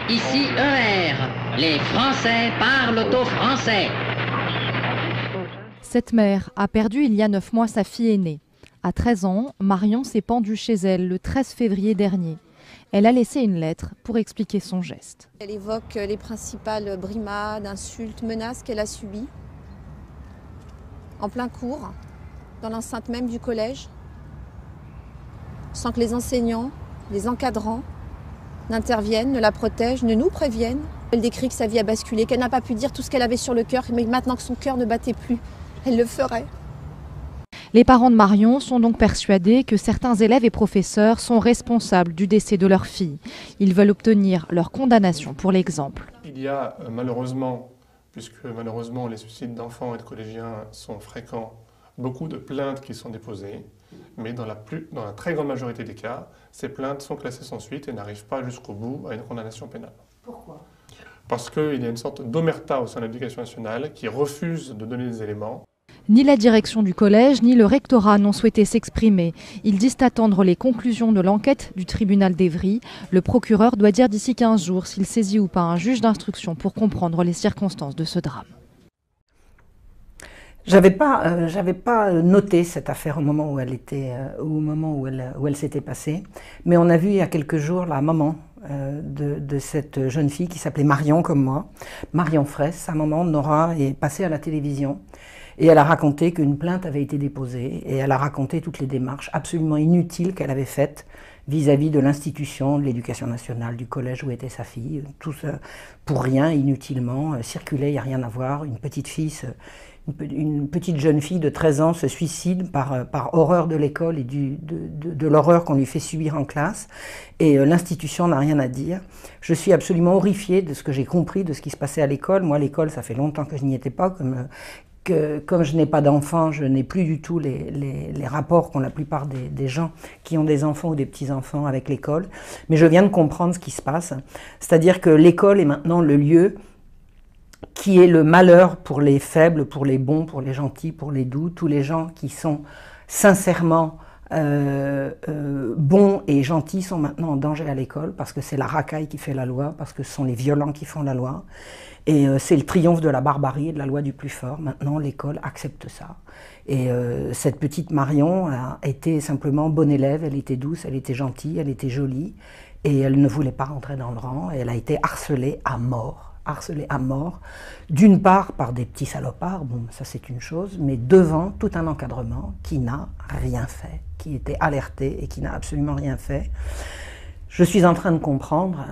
Ici ER, les Français parlent au français. Cette mère a perdu il y a 9 mois sa fille aînée. À 13 ans, Marion s'est pendue chez elle le 13 février dernier. Elle a laissé une lettre pour expliquer son geste. Elle évoque les principales brimades, insultes, menaces qu'elle a subies en plein cours, dans l'enceinte même du collège, sans que les enseignants, les encadrants n'interviennent, ne la protègent, ne nous préviennent. Elle décrit que sa vie a basculé, qu'elle n'a pas pu dire tout ce qu'elle avait sur le cœur, mais maintenant que son cœur ne battait plus, elle le ferait. Les parents de Marion sont donc persuadés que certains élèves et professeurs sont responsables du décès de leur fille. Ils veulent obtenir leur condamnation pour l'exemple. Il y a malheureusement, puisque malheureusement les suicides d'enfants et de collégiens sont fréquents, beaucoup de plaintes qui sont déposées, mais dans la très grande majorité des cas, ces plaintes sont classées sans suite et n'arrivent pas jusqu'au bout à une condamnation pénale. Pourquoi ? Parce qu'il y a une sorte d'omerta au sein de l'éducation nationale qui refuse de donner des éléments. Ni la direction du collège ni le rectorat n'ont souhaité s'exprimer. Ils disent attendre les conclusions de l'enquête du tribunal d'Évry. Le procureur doit dire d'ici 15 jours s'il saisit ou pas un juge d'instruction pour comprendre les circonstances de ce drame. J'avais pas noté cette affaire au moment où elle s'était passée, mais on a vu il y a quelques jours la maman de cette jeune fille qui s'appelait Marion comme moi, Marion Fraisse. Sa maman Nora est passée à la télévision et elle a raconté qu'une plainte avait été déposée et elle a raconté toutes les démarches absolument inutiles qu'elle avait faites vis-à-vis de l'institution de l'éducation nationale, du collège où était sa fille, tout ça pour rien, inutilement, circulait, il n'y a rien à voir, une petite jeune fille de 13 ans se suicide par horreur de l'école et de l'horreur qu'on lui fait subir en classe. Et l'institution n'a rien à dire. Je suis absolument horrifiée de ce que j'ai compris de ce qui se passait à l'école. Moi, l'école, ça fait longtemps que je n'y étais pas. Comme je n'ai pas d'enfants, je n'ai plus du tout les rapports qu'ont la plupart des gens qui ont des enfants ou des petits-enfants avec l'école. Mais je viens de comprendre ce qui se passe. C'est-à-dire que l'école est maintenant le lieu qui est le malheur pour les faibles, pour les bons, pour les gentils, pour les doux, tous les gens qui sont sincèrement bons et gentils sont maintenant en danger à l'école parce que c'est la racaille qui fait la loi, parce que ce sont les violents qui font la loi. Et c'est le triomphe de la barbarie et de la loi du plus fort. Maintenant, l'école accepte ça. Et cette petite Marion a été simplement bonne élève, elle était douce, elle était gentille, elle était jolie, et elle ne voulait pas rentrer dans le rang, et elle a été harcelée à mort. D'une part par des petits salopards, bon ça c'est une chose, mais devant tout un encadrement qui n'a rien fait, qui était alerté et qui n'a absolument rien fait. Je suis en train de comprendre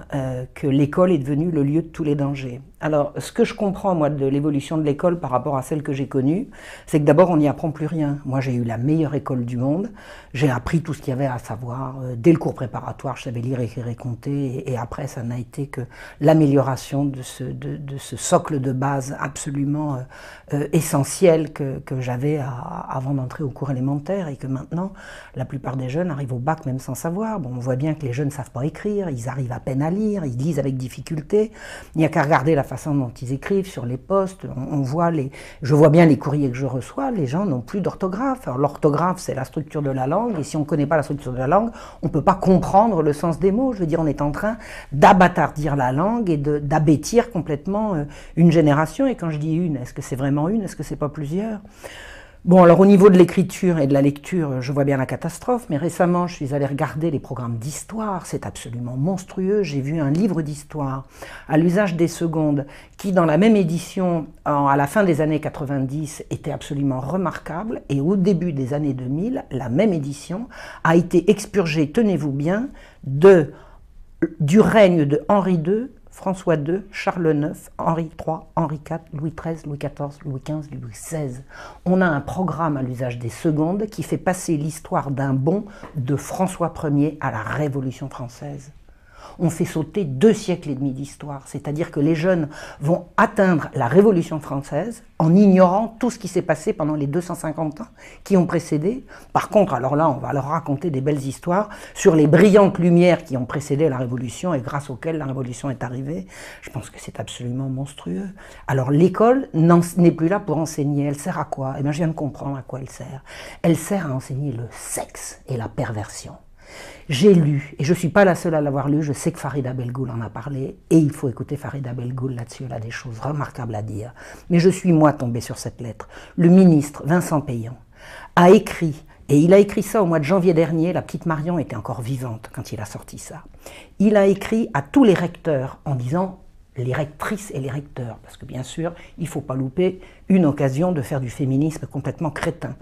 que l'école est devenue le lieu de tous les dangers. Alors, ce que je comprends, moi, de l'évolution de l'école par rapport à celle que j'ai connue, c'est que d'abord, on n'y apprend plus rien. Moi, j'ai eu la meilleure école du monde. J'ai appris tout ce qu'il y avait à savoir. Dès le cours préparatoire, je savais lire, écrire et compter. Et après, ça n'a été que l'amélioration de ce socle de base absolument essentiel que j'avais avant d'entrer au cours élémentaire et que maintenant, la plupart des jeunes arrivent au bac même sans savoir. Bon, on voit bien que les jeunes ne savent pas écrire, ils arrivent à peine à lire, ils lisent avec difficulté. Il n'y a qu'à regarder la façon dont ils écrivent sur les postes. Je vois bien les courriers que je reçois, les gens n'ont plus d'orthographe. Alors l'orthographe, c'est la structure de la langue, et si on ne connaît pas la structure de la langue, on ne peut pas comprendre le sens des mots. Je veux dire, on est en train d'abattardir la langue et d'abêtir complètement une génération. Et quand je dis une, est-ce que c'est vraiment une? Est-ce que c'est pas plusieurs? Bon, alors au niveau de l'écriture et de la lecture, je vois bien la catastrophe, mais récemment, je suis allée regarder les programmes d'histoire, c'est absolument monstrueux. J'ai vu un livre d'histoire à l'usage des secondes qui, dans la même édition, à la fin des années 90, était absolument remarquable, et au début des années 2000, la même édition a été expurgée, tenez-vous bien, du règne de Henri II, François II, Charles IX, Henri III, Henri IV, Louis XIII, Louis XIV, Louis XV, Louis XVI. On a un programme à l'usage des secondes qui fait passer l'histoire d'un bond de François Ier à la Révolution française. On fait sauter 2 siècles et demi d'histoire, c'est-à-dire que les jeunes vont atteindre la Révolution française en ignorant tout ce qui s'est passé pendant les 250 ans qui ont précédé. Par contre, alors là, on va leur raconter des belles histoires sur les brillantes lumières qui ont précédé la Révolution et grâce auxquelles la Révolution est arrivée. Je pense que c'est absolument monstrueux. Alors l'école n'est plus là pour enseigner. Elle sert à quoi? Eh bien, je viens de comprendre à quoi elle sert. Elle sert à enseigner le sexe et la perversion. J'ai lu, et je ne suis pas la seule à l'avoir lu, je sais que Farida Belgoul en a parlé, et il faut écouter Farida Belgoul là-dessus, elle a des choses remarquables à dire. Mais je suis moi tombée sur cette lettre. Le ministre Vincent Payan a écrit, et il a écrit ça au mois de janvier dernier, la petite Marion était encore vivante quand il a sorti ça. Il a écrit à tous les recteurs en disant, les rectrices et les recteurs, parce que bien sûr, il ne faut pas louper une occasion de faire du féminisme complètement crétin.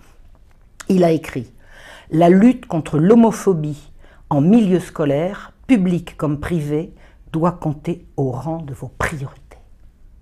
Il a écrit « La lutte contre l'homophobie en milieu scolaire, public comme privé, doit compter au rang de vos priorités. »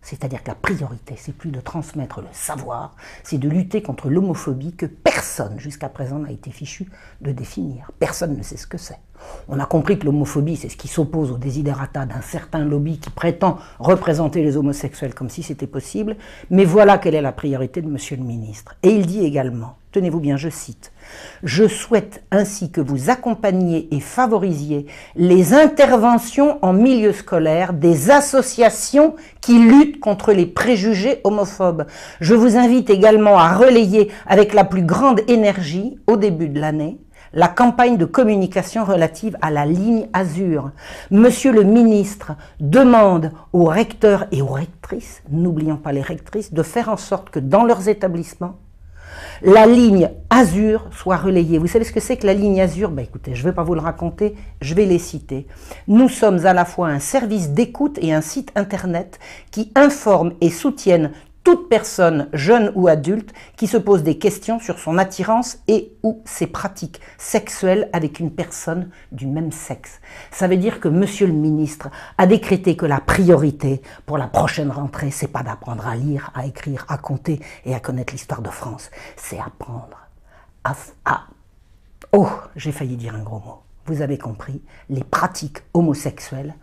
C'est-à-dire que la priorité, c'est plus de transmettre le savoir, c'est de lutter contre l'homophobie que personne jusqu'à présent n'a été fichu de définir. Personne ne sait ce que c'est. On a compris que l'homophobie, c'est ce qui s'oppose au desiderata d'un certain lobby qui prétend représenter les homosexuels comme si c'était possible, mais voilà quelle est la priorité de Monsieur le ministre. Et il dit également, tenez-vous bien, je cite, « Je souhaite ainsi que vous accompagniez et favorisiez les interventions en milieu scolaire des associations qui luttent contre les préjugés homophobes. Je vous invite également à relayer avec la plus grande énergie, au début de l'année, la campagne de communication relative à la ligne Azur. Monsieur le ministre demande aux recteurs et aux rectrices, n'oublions pas les rectrices, de faire en sorte que dans leurs établissements, la ligne Azur soit relayée. Vous savez ce que c'est que la ligne Azur? Ben écoutez, je ne vais pas vous le raconter, je vais les citer. Nous sommes à la fois un service d'écoute et un site internet qui informe et soutiennent toute personne, jeune ou adulte, qui se pose des questions sur son attirance et ou ses pratiques sexuelles avec une personne du même sexe. Ça veut dire que Monsieur le ministre a décrété que la priorité pour la prochaine rentrée, c'est pas d'apprendre à lire, à écrire, à compter et à connaître l'histoire de France. C'est apprendre à... Oh, j'ai failli dire un gros mot. Vous avez compris, les pratiques homosexuelles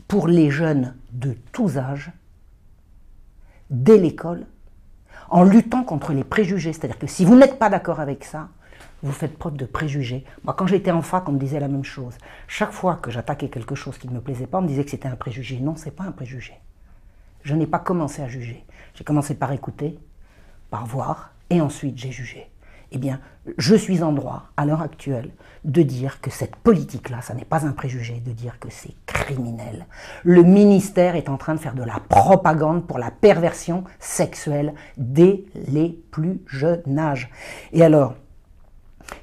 pour les jeunes de tous âges, dès l'école, en luttant contre les préjugés. C'est-à-dire que si vous n'êtes pas d'accord avec ça, vous faites preuve de préjugés. Moi, quand j'étais en fac, on me disait la même chose. Chaque fois que j'attaquais quelque chose qui ne me plaisait pas, on me disait que c'était un préjugé. Non, ce n'est pas un préjugé. Je n'ai pas commencé à juger. J'ai commencé par écouter, par voir, et ensuite j'ai jugé. Eh bien, je suis en droit, à l'heure actuelle, de dire que cette politique-là, ça n'est pas un préjugé, de dire que c'est criminel. Le ministère est en train de faire de la propagande pour la perversion sexuelle dès les plus jeunes âges. Et alors,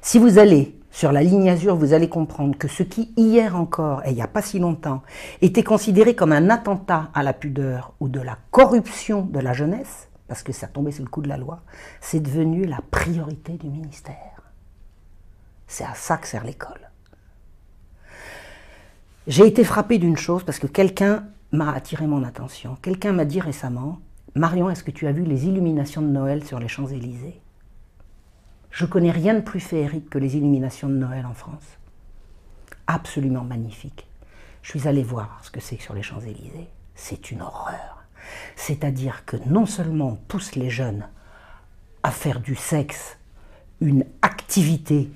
si vous allez sur la ligne Azur, vous allez comprendre que ce qui, hier encore, et il n'y a pas si longtemps, était considéré comme un attentat à la pudeur ou de la corruption de la jeunesse, parce que ça tombait sous le coup de la loi, c'est devenu la priorité du ministère. C'est à ça que sert l'école. J'ai été frappée d'une chose parce que quelqu'un m'a attiré mon attention. Quelqu'un m'a dit récemment, « Marion, est-ce que tu as vu les illuminations de Noël sur les Champs-Élysées » Je connais rien de plus féerique que les illuminations de Noël en France. Absolument magnifique. Je suis allée voir ce que c'est que sur les Champs-Élysées. C'est une horreur. C'est-à-dire que non seulement on pousse les jeunes à faire du sexe une activité,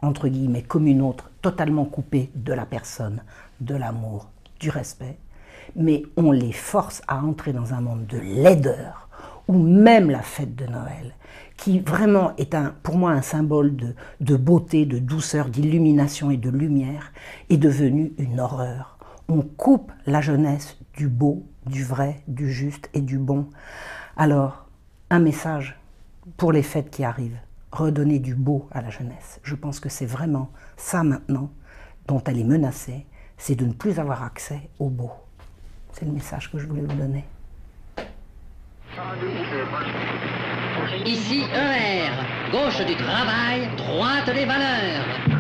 entre guillemets, comme une autre, totalement coupée de la personne, de l'amour, du respect, mais on les force à entrer dans un monde de laideur, où même la fête de Noël, qui vraiment est pour moi un symbole de beauté, de douceur, d'illumination et de lumière, est devenue une horreur. On coupe la jeunesse du beau, du vrai, du juste et du bon. Alors, un message pour les fêtes qui arrivent, redonner du beau à la jeunesse. Je pense que c'est vraiment ça maintenant dont elle est menacée, c'est de ne plus avoir accès au beau. C'est le message que je voulais vous donner. Ici ER, gauche du travail, droite des valeurs.